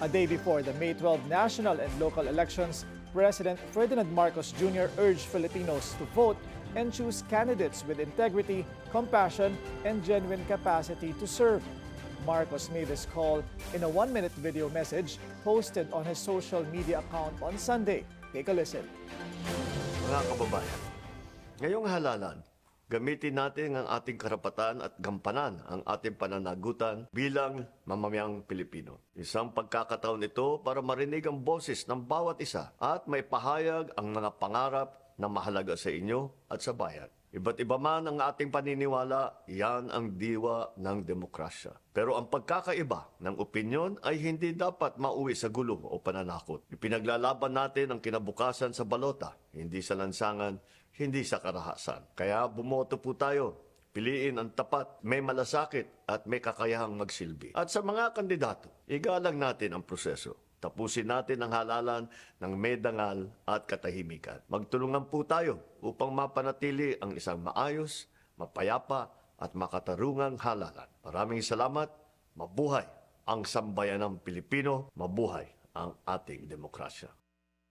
A day before the May 12 national and local elections, President Ferdinand Marcos Jr. urged Filipinos to vote and choose candidates with integrity, compassion, and genuine capacity to serve. Marcos made this call in a 1-minute video message posted on his social media account on Sunday. Take a listen. Mga kababayan, ngayong halalan, gamitin natin ang ating karapatan at gampanan ang ating pananagutan bilang mamamayang Pilipino. Isang pagkakataon ito para marinig ang boses ng bawat isa at maipahayag ang mga pangarap na mahalaga sa inyo at sa bayan. Iba't iba man ang ating paniniwala, yan ang diwa ng demokrasya. Pero ang pagkakaiba ng opinyon ay hindi dapat mauwi sa gulo o pananakot. Ipinaglalaban natin ang kinabukasan sa balota, hindi sa lansangan, hindi sa karahasan. Kaya bumoto po tayo. Piliin ang tapat, may malasakit at may kakayahang magsilbi. At sa mga kandidato, igalang natin ang proseso. Tapusin natin ang halalan ng may dangal at katahimikan. Magtulungan po tayo upang mapanatili ang isang maayos, mapayapa at makatarungang halalan. Maraming salamat. Mabuhay ang sambayanang Pilipino. Mabuhay ang ating demokrasya.